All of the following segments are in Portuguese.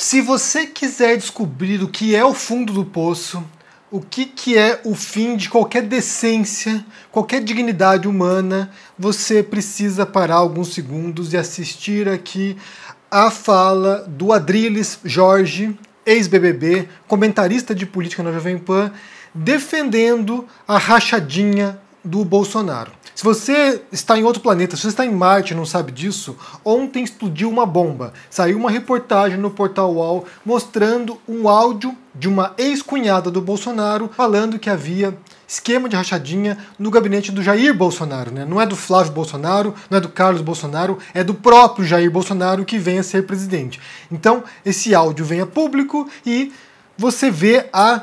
Se você quiser descobrir o que é o fundo do poço, o que é o fim de qualquer decência, qualquer dignidade humana, você precisa parar alguns segundos e assistir aqui a fala do Adrilles Jorge, ex-BBB, comentarista de política na Jovem Pan, defendendo a rachadinha do Bolsonaro. Se você está em outro planeta, se você está em Marte e não sabe disso, ontem explodiu uma bomba. Saiu uma reportagem no Portal UOL mostrando um áudio de uma ex-cunhada do Bolsonaro falando que havia esquema de rachadinha no gabinete do Jair Bolsonaro, né? Não é do Flávio Bolsonaro, não é do Carlos Bolsonaro, é do próprio Jair Bolsonaro que vem a ser presidente. Então, esse áudio vem a público e você vê a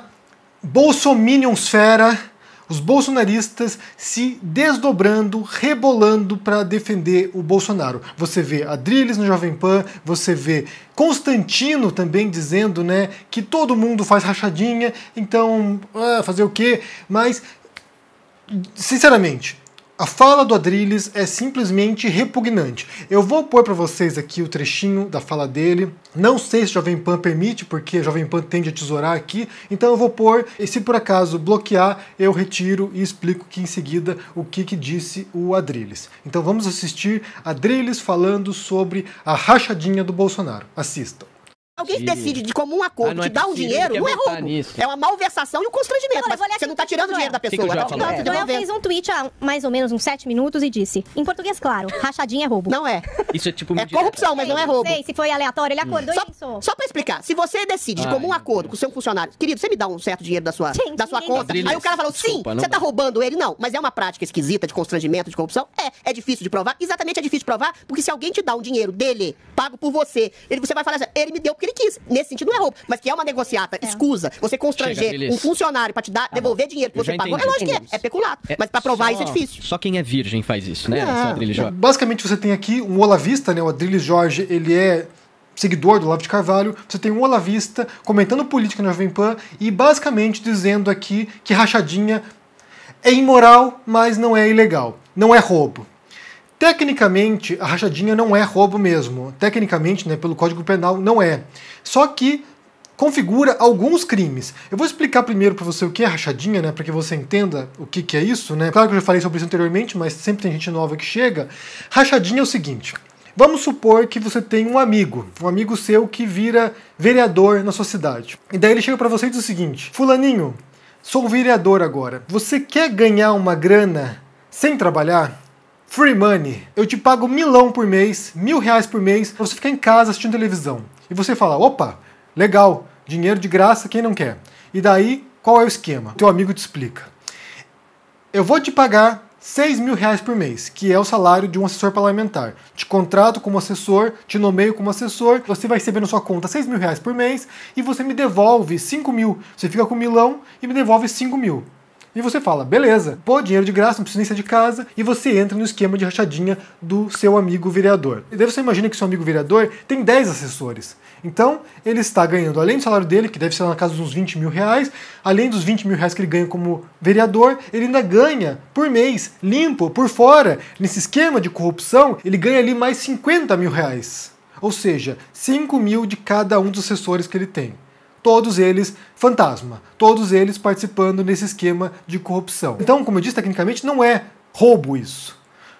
bolsominionsfera, os bolsonaristas se desdobrando, rebolando para defender o Bolsonaro. Você vê Adrilles no Jovem Pan, você vê Constantino também dizendo, né, que todo mundo faz rachadinha, então fazer o quê? Mas, sinceramente, a fala do Adrilles é simplesmente repugnante. Eu vou pôr para vocês aqui o trechinho da fala dele. Não sei se Jovem Pan permite, porque a Jovem Pan tende a tesourar aqui. Então eu vou pôr, e se por acaso bloquear, eu retiro e explico aqui em seguida o que disse o Adrilles. Então vamos assistir Adrilles falando sobre a rachadinha do Bolsonaro. Assistam. Alguém decide de comum acordo te dar um dinheiro, não é roubo. É uma malversação e um constrangimento. Mas você não está tirando dinheiro da pessoa. Então eu fiz um tweet há mais ou menos uns 7 minutos e disse, em português claro, rachadinha é roubo. Não é. Isso é tipo... É corrupção, mas não é roubo. Não sei se foi aleatório, ele acordou e pensou. Só pra explicar, se você decide de comum acordo com o seu funcionário, querido, você me dá um certo dinheiro da sua conta, aí o cara falou, sim, você tá roubando ele, não, mas é uma prática esquisita de constrangimento, de corrupção, é difícil de provar, exatamente é difícil de provar, porque se alguém te dá um dinheiro dele, pago por você, você vai falar assim, ele me deu porque ele quis, nesse sentido não é roubo, mas que é uma negociata escusa, você constranger um funcionário pra te dar, devolver dinheiro que você pagou, é lógico que é peculato, mas pra provar isso é difícil. Só quem é virgem faz isso, né, Adrilles Jorge? Basicamente você tem aqui um olavista, né, o Adrilles Jorge, ele é seguidor do Olavo de Carvalho, você tem um olavista comentando política na Jovem Pan e basicamente dizendo aqui que rachadinha é imoral, mas não é ilegal, não é roubo. Tecnicamente, a rachadinha não é roubo mesmo. Tecnicamente, né, pelo Código Penal, não é. Só que configura alguns crimes. Eu vou explicar primeiro para você o que é rachadinha, né, para que você entenda o que é isso, né? Claro que eu já falei sobre isso anteriormente, mas sempre tem gente nova que chega. Rachadinha é o seguinte: vamos supor que você tem um amigo seu que vira vereador na sua cidade. E daí ele chega para você e diz o seguinte: fulaninho, sou vereador agora. Você quer ganhar uma grana sem trabalhar? Free money. Eu te pago R$1.000 por mês, R$1.000 por mês, pra você ficar em casa assistindo televisão. E você fala, opa, legal, dinheiro de graça, quem não quer? E daí, qual é o esquema? Teu amigo te explica. Eu vou te pagar R$6.000 por mês, que é o salário de um assessor parlamentar. Te contrato como assessor, te nomeio como assessor, você vai receber na sua conta R$6.000 por mês e você me devolve R$5.000. Você fica com R$1.000 e me devolve R$5.000. E você fala, beleza, pô, dinheiro de graça, não precisa nem sair de casa, e você entra no esquema de rachadinha do seu amigo vereador. E daí você imagina que seu amigo vereador tem 10 assessores. Então, ele está ganhando, além do salário dele, que deve ser na casa dos uns R$20.000, além dos R$20.000 que ele ganha como vereador, ele ainda ganha, por mês, limpo, por fora, nesse esquema de corrupção, ele ganha ali mais R$50.000. Ou seja, 5.000 de cada um dos assessores que ele tem. Todos eles fantasma, todos eles participando nesse esquema de corrupção. Então, como eu disse, tecnicamente não é roubo isso.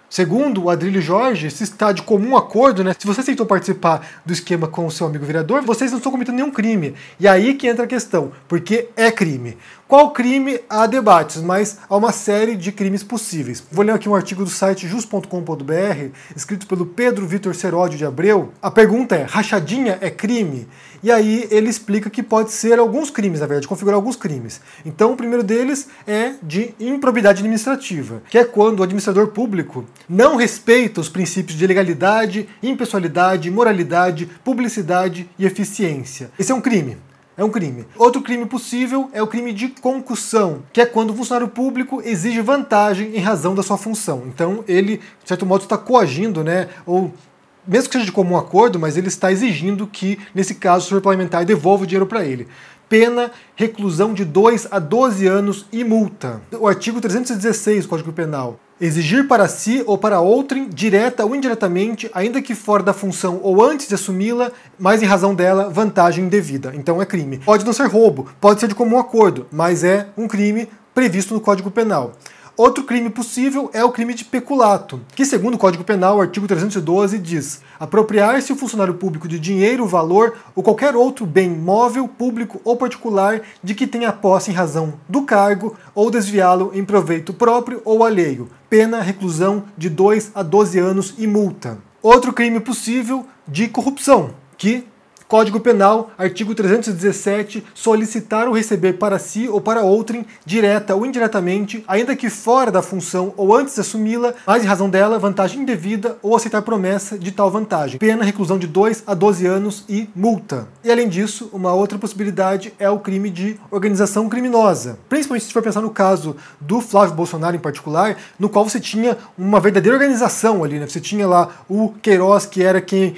Segundo o Adrilles Jorge, se está de comum acordo, né? Se você aceitou participar do esquema com o seu amigo vereador, vocês não estão cometendo nenhum crime. E aí que entra a questão, porque é crime. Qual crime? Há debates, mas há uma série de crimes possíveis. Vou ler aqui um artigo do site jus.com.br, escrito pelo Pedro Vitor Seródio de Abreu. A pergunta é, rachadinha é crime? E aí ele explica que pode ser alguns crimes, na verdade, configurar alguns crimes. Então o primeiro deles é de improbidade administrativa, que é quando o administrador público não respeita os princípios de legalidade, impessoalidade, moralidade, publicidade e eficiência. Esse é um crime. É um crime. Outro crime possível é o crime de concussão, que é quando o funcionário público exige vantagem em razão da sua função. Então ele, de certo modo, está coagindo, né, ou mesmo que seja de comum acordo, mas ele está exigindo que, nesse caso, o assessor parlamentar devolva o dinheiro para ele. Pena, reclusão de 2 a 12 anos e multa. O artigo 316 do Código Penal. Exigir para si ou para outrem, direta ou indiretamente, ainda que fora da função ou antes de assumi-la, mas em razão dela, vantagem indevida. Então é crime. Pode não ser roubo, pode ser de comum acordo, mas é um crime previsto no Código Penal. Outro crime possível é o crime de peculato, que segundo o Código Penal, o artigo 312 diz: apropriar-se o funcionário público de dinheiro, valor ou qualquer outro bem móvel, público ou particular de que tenha posse em razão do cargo ou desviá-lo em proveito próprio ou alheio. Pena, reclusão de 2 a 12 anos e multa. Outro crime possível de corrupção, que Código Penal, artigo 317, solicitar ou receber para si ou para outrem, direta ou indiretamente, ainda que fora da função ou antes de assumi-la, mas em razão dela, vantagem indevida ou aceitar promessa de tal vantagem. Pena, reclusão de 2 a 12 anos e multa. E além disso, uma outra possibilidade é o crime de organização criminosa. Principalmente se for pensar no caso do Flávio Bolsonaro em particular, no qual você tinha uma verdadeira organização ali, né? Você tinha lá o Queiroz, que era quem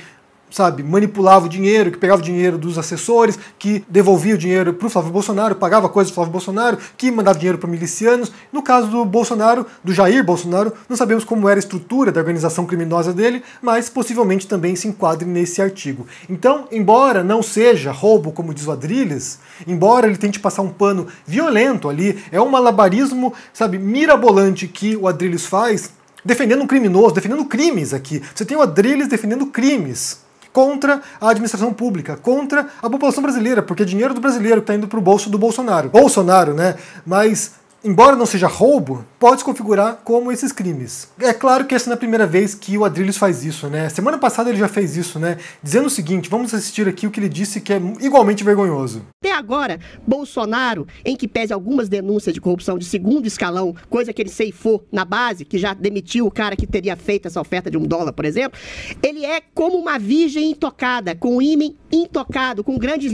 manipulava o dinheiro, que pegava o dinheiro dos assessores, que devolvia o dinheiro para o Flávio Bolsonaro, pagava coisas do Flávio Bolsonaro, que mandava dinheiro para milicianos. No caso do Bolsonaro, do Jair Bolsonaro, não sabemos como era a estrutura da organização criminosa dele, mas possivelmente também se enquadre nesse artigo. Então, embora não seja roubo, como diz o Adrilles, embora ele tente passar um pano violento ali, é um malabarismo, mirabolante que o Adrilles faz, defendendo um criminoso, defendendo crimes aqui. Você tem o Adrilles defendendo crimes contra a administração pública, contra a população brasileira, porque é dinheiro do brasileiro que está indo para o bolso do Bolsonaro. Bolsonaro, né? Mas, embora não seja roubo, pode se configurar como esses crimes. É claro que essa não é a primeira vez que o Adrilles faz isso, né? Semana passada ele já fez isso, né? Dizendo o seguinte, vamos assistir aqui o que ele disse que é igualmente vergonhoso. Até agora, Bolsonaro, em que pese algumas denúncias de corrupção de segundo escalão, coisa que ele ceifou na base, que já demitiu o cara que teria feito essa oferta de $1, por exemplo, ele é como uma virgem intocada, com o ímen intocado, com grandes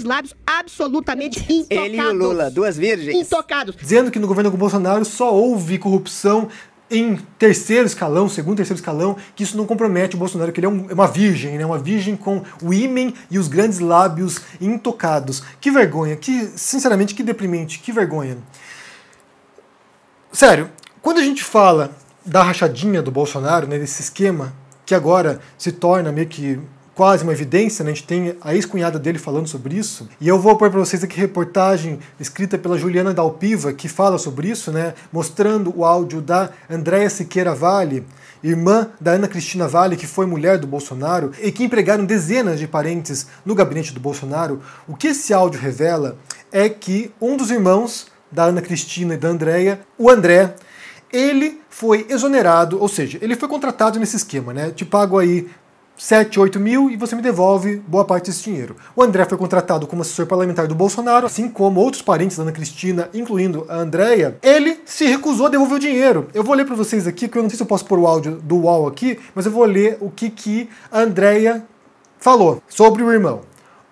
lábios absolutamente intocados. Ele e o Lula, duas virgens. Intocados. Dizendo que no governo do Bolsonaro só houve corrupção em terceiro escalão, segundo, terceiro escalão, que isso não compromete o Bolsonaro, que ele é uma virgem, né? Uma virgem com o ímen e os grandes lábios intocados. Que vergonha, sinceramente, que deprimente, que vergonha. Sério, quando a gente fala da rachadinha do Bolsonaro, né, desse esquema, que agora se torna meio que quase uma evidência, né? A gente tem a ex-cunhada dele falando sobre isso, e eu vou pôr para vocês aqui reportagem escrita pela Juliana Dalpiva, que fala sobre isso, né? Mostrando o áudio da Andréia Siqueira Vale, irmã da Ana Cristina Vale, que foi mulher do Bolsonaro, e que empregaram dezenas de parentes no gabinete do Bolsonaro. O que esse áudio revela é que um dos irmãos da Ana Cristina e da Andréia, o André, ele foi exonerado, ou seja, ele foi contratado nesse esquema, né? Te pago aí 7, 8 mil e você me devolve boa parte desse dinheiro. O André foi contratado como assessor parlamentar do Bolsonaro, assim como outros parentes da Ana Cristina, incluindo a Andréia. Ele se recusou a devolver o dinheiro. Eu vou ler para vocês aqui, porque eu não sei se eu posso pôr o áudio do UOL aqui, mas eu vou ler o que a Andréia falou sobre o irmão.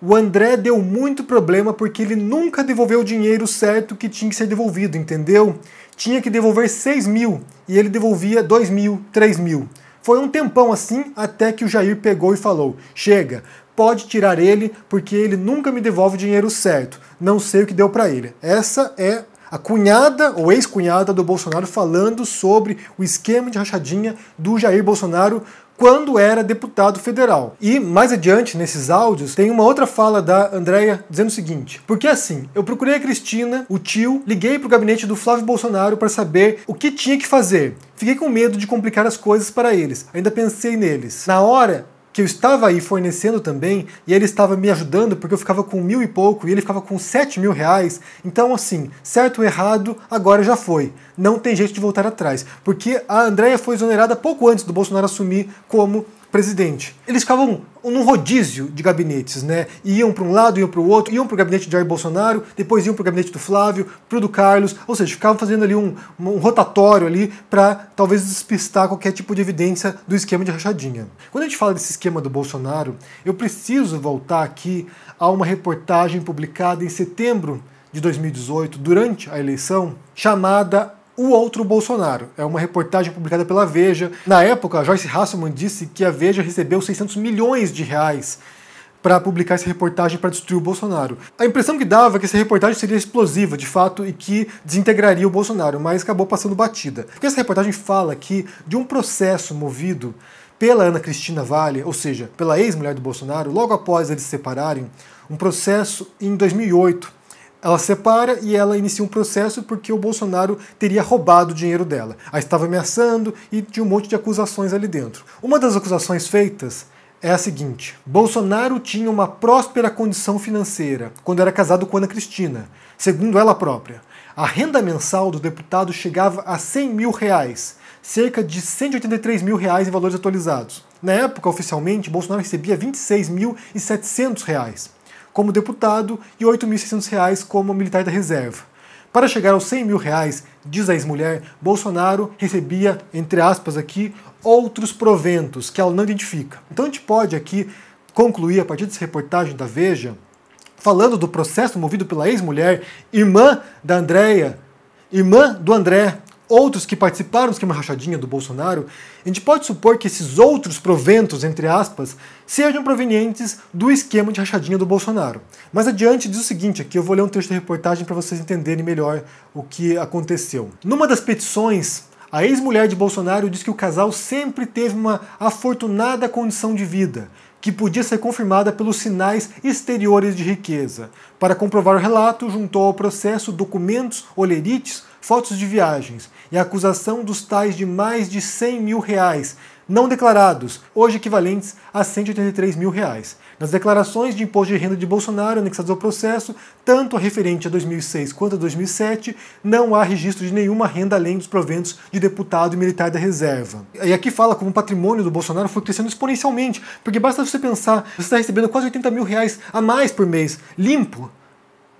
O André deu muito problema porque ele nunca devolveu o dinheiro certo que tinha que ser devolvido, entendeu? Tinha que devolver 6 mil e ele devolvia 2 mil, 3 mil. Foi um tempão assim, até que o Jair pegou e falou: chega, pode tirar ele, porque ele nunca me devolve o dinheiro certo. Não sei o que deu para ele. Essa é a cunhada ou ex-cunhada do Bolsonaro falando sobre o esquema de rachadinha do Jair Bolsonaro quando era deputado federal. E mais adiante, nesses áudios, tem uma outra fala da Andréia dizendo o seguinte: porque assim, eu procurei a Cristina, o tio, liguei pro gabinete do Flávio Bolsonaro para saber o que tinha que fazer. Fiquei com medo de complicar as coisas para eles. Ainda pensei neles. Na hora que eu estava aí fornecendo também, e ele estava me ajudando, porque eu ficava com 1.000 e pouco, e ele ficava com 7 mil reais, então assim, certo ou errado, agora já foi. Não tem jeito de voltar atrás, porque a Andréia foi exonerada pouco antes do Bolsonaro assumir como presidente. Eles ficavam num rodízio de gabinetes, né? Iam para um lado, iam para o outro, iam para o gabinete de Jair Bolsonaro, depois iam para o gabinete do Flávio, para o do Carlos, ou seja, ficavam fazendo ali um rotatório ali para talvez despistar qualquer tipo de evidência do esquema de rachadinha. Quando a gente fala desse esquema do Bolsonaro, eu preciso voltar aqui a uma reportagem publicada em setembro de 2018, durante a eleição, chamada O Outro Bolsonaro. É uma reportagem publicada pela Veja. Na época, a Joyce Hasselman disse que a Veja recebeu 600 milhões de reais para publicar essa reportagem para destruir o Bolsonaro. A impressão que dava é que essa reportagem seria explosiva, de fato, e que desintegraria o Bolsonaro, mas acabou passando batida. Porque essa reportagem fala aqui de um processo movido pela Ana Cristina Valle, ou seja, pela ex-mulher do Bolsonaro, logo após eles se separarem, um processo em 2008. Ela se separa e ela inicia um processo porque o Bolsonaro teria roubado o dinheiro dela. A estava ameaçando e tinha um monte de acusações ali dentro. Uma das acusações feitas é a seguinte: Bolsonaro tinha uma próspera condição financeira quando era casado com Ana Cristina. Segundo ela própria, a renda mensal do deputado chegava a 100 mil reais, cerca de 183 mil reais em valores atualizados. Na época, oficialmente, Bolsonaro recebia 26.700 reais como deputado e 8.600 reais como militar da reserva. Para chegar aos 100 mil reais, diz a ex-mulher, Bolsonaro recebia, entre aspas aqui, outros proventos que ela não identifica. Então a gente pode aqui concluir, a partir dessa reportagem da Veja, falando do processo movido pela ex-mulher, irmã da Andréia, irmã do André, outros que participaram do esquema rachadinha do Bolsonaro, a gente pode supor que esses outros proventos, entre aspas, sejam provenientes do esquema de rachadinha do Bolsonaro. Mas adiante diz o seguinte, aqui eu vou ler um trecho da reportagem para vocês entenderem melhor o que aconteceu. Numa das petições, a ex-mulher de Bolsonaro diz que o casal sempre teve uma afortunada condição de vida, que podia ser confirmada pelos sinais exteriores de riqueza. Para comprovar o relato, juntou ao processo documentos, olerites, fotos de viagens e a acusação dos tais de mais de 100 mil reais, não declarados, hoje equivalentes a 183 mil reais. Nas declarações de imposto de renda de Bolsonaro anexadas ao processo, tanto a referente a 2006 quanto a 2007, não há registro de nenhuma renda além dos proventos de deputado e militar da reserva. E aqui fala como o patrimônio do Bolsonaro foi crescendo exponencialmente, porque basta você pensar, você está recebendo quase 80 mil reais a mais por mês, limpo,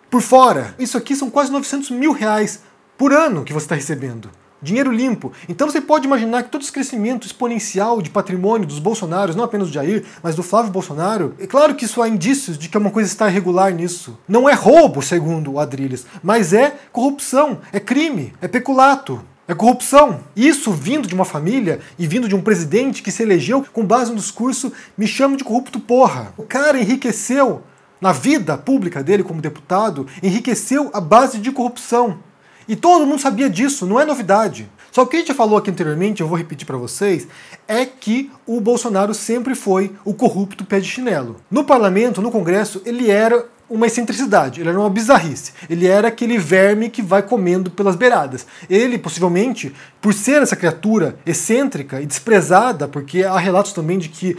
por fora. Isso aqui são quase 900 mil reais por ano que você está recebendo. Dinheiro limpo. Então você pode imaginar que todo esse crescimento exponencial de patrimônio dos Bolsonaros, não apenas do Jair, mas do Flávio Bolsonaro, é claro que isso há indícios de que uma coisa está irregular nisso. Não é roubo, segundo o Adrilles, mas é corrupção, é crime, é peculato. É corrupção. Isso vindo de uma família e vindo de um presidente que se elegeu com base no discurso "me chama de corrupto porra". O cara enriqueceu na vida pública dele como deputado, enriqueceu a base de corrupção. E todo mundo sabia disso, não é novidade. Só que o que a gente já falou aqui anteriormente, eu vou repetir para vocês, é que o Bolsonaro sempre foi o corrupto pé de chinelo. No parlamento, no Congresso, ele era uma excentricidade, ele era uma bizarrice. Ele era aquele verme que vai comendo pelas beiradas. Ele, possivelmente, por ser essa criatura excêntrica e desprezada, porque há relatos também de que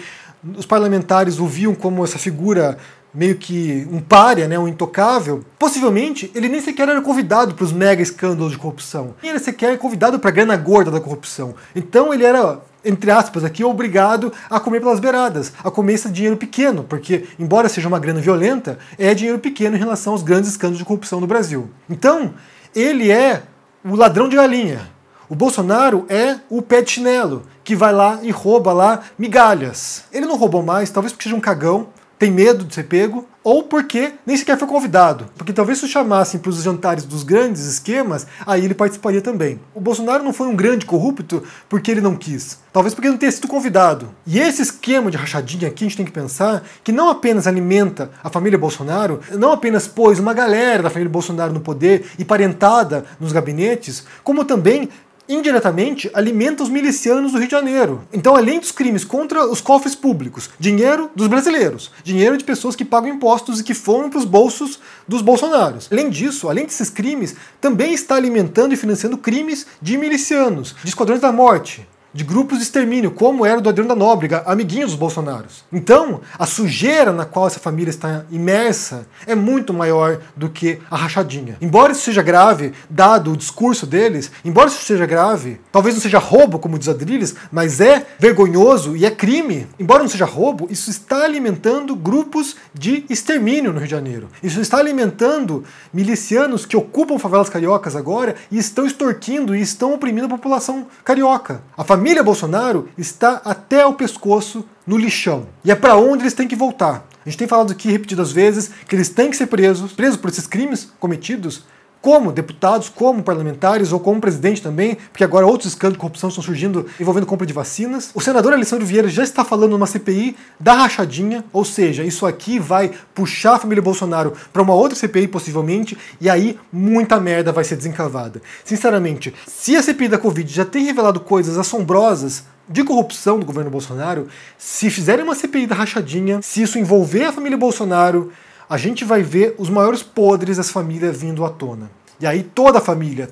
os parlamentares o viam como essa figura meio que um pária, né, um intocável, possivelmente ele nem sequer era convidado para os mega escândalos de corrupção. Nem era sequer convidado para a grana gorda da corrupção. Então ele era, entre aspas, aqui, obrigado a comer pelas beiradas, a comer esse dinheiro pequeno, porque, embora seja uma grana violenta, é dinheiro pequeno em relação aos grandes escândalos de corrupção no Brasil. Então, ele é o ladrão de galinha. O Bolsonaro é o pé de chinelo, que vai lá e rouba lá migalhas. Ele não roubou mais, talvez porque seja um cagão, tem medo de ser pego, ou porque nem sequer foi convidado. Porque talvez se o chamassem para os jantares dos grandes esquemas, aí ele participaria também. O Bolsonaro não foi um grande corrupto porque ele não quis. Talvez porque ele não tenha sido convidado. E esse esquema de rachadinha aqui, a gente tem que pensar que não apenas alimenta a família Bolsonaro, não apenas pôs uma galera da família Bolsonaro no poder e parentada nos gabinetes, como também indiretamente alimenta os milicianos do Rio de Janeiro. Então, além dos crimes contra os cofres públicos, dinheiro dos brasileiros, dinheiro de pessoas que pagam impostos e que foram para os bolsos dos bolsonaros. Além disso, além desses crimes, também está alimentando e financiando crimes de milicianos, de esquadrões da morte, de grupos de extermínio, como era o do Adriano da Nóbrega, amiguinho dos Bolsonaros. Então, a sujeira na qual essa família está imersa é muito maior do que a rachadinha. Embora isso seja grave, dado o discurso deles, embora isso seja grave, talvez não seja roubo, como diz Adrilles, mas é vergonhoso e é crime. Embora não seja roubo, isso está alimentando grupos de extermínio no Rio de Janeiro. Isso está alimentando milicianos que ocupam favelas cariocas agora e estão extorquindo e estão oprimindo a população carioca. A família Bolsonaro está até o pescoço no lixão. E é para onde eles têm que voltar. A gente tem falado aqui repetidas vezes que eles têm que ser presos por esses crimes cometidos, como deputados, como parlamentares ou como presidente também, porque agora outros escândalos de corrupção estão surgindo envolvendo compra de vacinas. O senador Alessandro Vieira já está falando numa CPI da rachadinha, ou seja, isso aqui vai puxar a família Bolsonaro para uma outra CPI possivelmente, e aí muita merda vai ser desencavada. Sinceramente, se a CPI da Covid já tem revelado coisas assombrosas de corrupção do governo Bolsonaro, se fizerem uma CPI da rachadinha, se isso envolver a família Bolsonaro, a gente vai ver os maiores podres dessa família vindo à tona. E aí toda a família,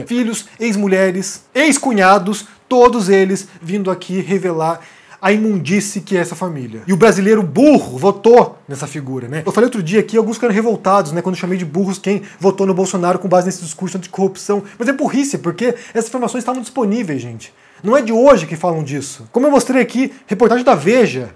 filhos, ex-mulheres, ex-cunhados, todos eles vindo aqui revelar a imundície que é essa família. E o brasileiro burro votou nessa figura, né? Eu falei outro dia aqui, alguns ficaram revoltados, né, quando eu chamei de burros quem votou no Bolsonaro com base nesse discurso anticorrupção. Mas é burrice, porque essas informações estavam disponíveis, gente. Não é de hoje que falam disso. Como eu mostrei aqui, reportagem da Veja,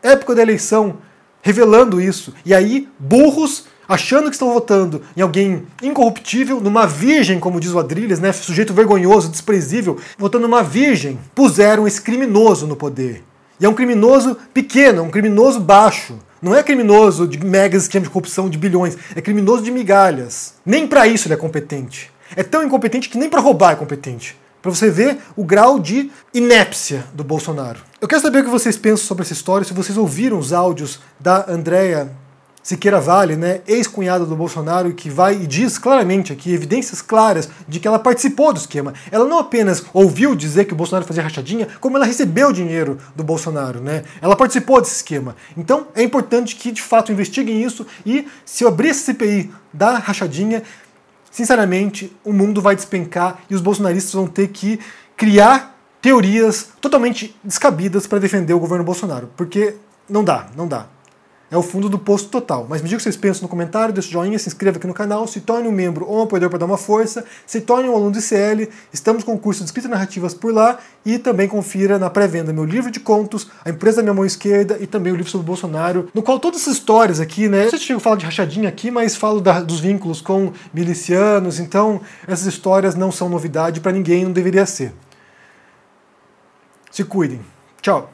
época da eleição, revelando isso. E aí, burros, achando que estão votando em alguém incorruptível, numa virgem, como diz o Adrilles, né, sujeito vergonhoso, desprezível, votando numa virgem, puseram esse criminoso no poder. E é um criminoso pequeno, um criminoso baixo. Não é criminoso de megas esquemas de corrupção de bilhões, é criminoso de migalhas. Nem para isso ele é competente. É tão incompetente que nem para roubar é competente. Para você ver o grau de inépcia do Bolsonaro. Eu quero saber o que vocês pensam sobre essa história, se vocês ouviram os áudios da Andréa Siqueira Vale, né, ex-cunhada do Bolsonaro, que vai e diz claramente aqui, evidências claras de que ela participou do esquema. Ela não apenas ouviu dizer que o Bolsonaro fazia rachadinha, como ela recebeu dinheiro do Bolsonaro, né? Ela participou desse esquema. Então é importante que de fato investiguem isso e se eu abrir essa CPI da rachadinha, sinceramente, o mundo vai despencar e os bolsonaristas vão ter que criar teorias totalmente descabidas para defender o governo Bolsonaro. Porque não dá. É o fundo do poço total. Mas me diga o que vocês pensam no comentário, deixa o joinha, se inscreva aqui no canal, se torne um membro ou um apoiador para dar uma força, se torne um aluno do ICL, estamos com o curso de escrita narrativas por lá e também confira na pré-venda meu livro de contos, A Empresa da Minha Mão Esquerda e também o livro sobre o Bolsonaro, no qual todas essas histórias aqui, né, eu não sei se eu falo de rachadinha aqui, mas falo dos vínculos com milicianos, então essas histórias não são novidade para ninguém, não deveria ser. Se cuidem. Tchau.